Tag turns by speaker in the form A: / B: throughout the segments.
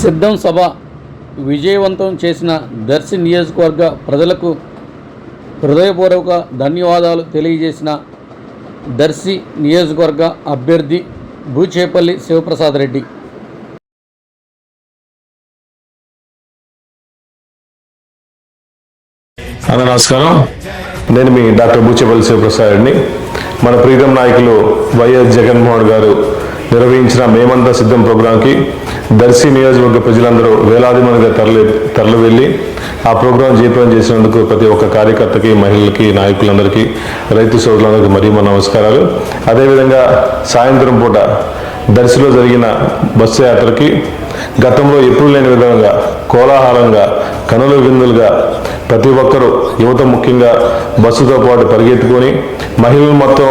A: సిద్ధం సభ విజయవంతం చేసిన దర్శి నియోజకవర్గ ప్రజలకు హృదయపూర్వక ధన్యవాదాలు తెలియజేసిన దర్శి నియోజకవర్గ అభ్యర్థి బూచేపల్లి శివప్రసాద్ రెడ్డి.
B: నమస్కారం. నేను మీ డాక్టర్ బూచేపల్లి శివప్రసాద్ రెడ్డిని. మన ప్రీతం నాయకులు వైఎస్ జగన్మోహన్ గారు నిర్వహించిన మేమంతా సిద్ధం ప్రోగ్రాంకి దర్శి నియోజకవర్గ ప్రజలందరూ వేలాది మందిగా తరలి వెళ్ళి ఆ ప్రోగ్రాం జయప్రదం చేసినందుకు ప్రతి ఒక్క కార్యకర్తకి, మహిళలకి, నాయకులందరికీ, రైతు సోదరులందరికీ మరీ మా నమస్కారాలు. అదేవిధంగా సాయంత్రం పూట దర్శిలో జరిగిన బస్సు యాత్రకి గతంలో ఎప్పుడు లేని విధంగా కోలాహలంగా, కనుల విందులుగా ప్రతి ఒక్కరూ, యువత ముఖ్యంగా బస్సుతో పాటు పరిగెత్తుకొని మహిళలు మొత్తం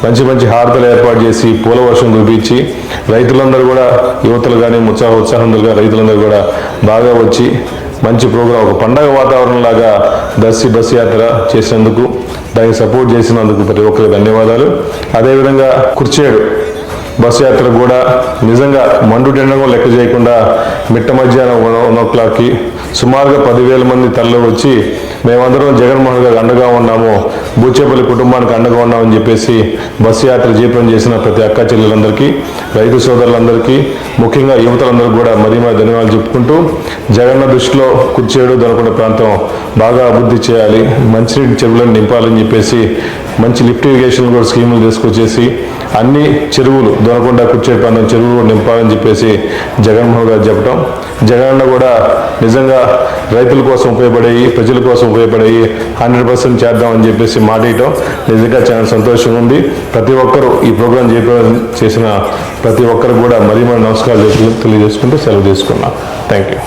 B: మంచి మంచి హారతలు ఏర్పాటు చేసి పూల వర్షం కురిపించి రైతులందరూ కూడా, యువతలు కానీ ఉత్సాహంగా రైతులందరూ కూడా బాగా వచ్చి మంచి ప్రోగ్రాం, ఒక పండగ వాతావరణంలాగా దర్శి బస్సు యాత్ర చేసినందుకు, దానికి సపోర్ట్ చేసినందుకు ప్రతి ఒక్కరికి ధన్యవాదాలు. అదేవిధంగా కుర్చేడు బస్సు యాత్ర కూడా నిజంగా మండు టెండగా లెక్క చేయకుండా మిట్ట మధ్యాహ్నం 1:00కి సుమారుగా 10,000 మంది తరలి వచ్చి మేమందరం జగన్మోహన్ గారికి అండగా ఉన్నాము, బూచేపల్లి కుటుంబానికి అండగా ఉన్నామని చెప్పేసి బస్సు యాత్ర జయప్రదం చేసిన ప్రతి అక్క చెల్లెలందరికీ, రైతు సోదరులందరికీ, ముఖ్యంగా యువతలందరికీ కూడా మరీ ధన్యవాదాలు చెప్పుకుంటూ, జగన్న దృష్టిలో కుర్చేడు, దొనకొండ ప్రాంతం బాగా అభివృద్ధి చేయాలి, మంచినీటి చెరువులను నింపాలని చెప్పేసి మంచి లిఫ్ట్ ఇరిగేషన్ కూడా స్కీములు తీసుకొచ్చేసి అన్ని చెరువులు, దొనకొండ, కుర్చేడు ప్రాంతం చెరువులు నింపాలని చెప్పేసి జగన్మోహన్ గారు చెప్పడం, జగనన్న కూడా నిజంగా రైతుల కోసం ఉపయోగపడేవి, ప్రజల కోసం ఉపయోగపడేవి 100% చేద్దామని చెప్పేసి మాట ఇవ్వడం నిజంగా చాలా సంతోషంగా ఉంది. ప్రతి ఒక్కరూ ఈ ప్రోగ్రాం చేసిన ప్రతి ఒక్కరు కూడా మరీ నమస్కారాలు తెలియజేసుకుంటూ సెలవు తీసుకున్నాం. Thank you.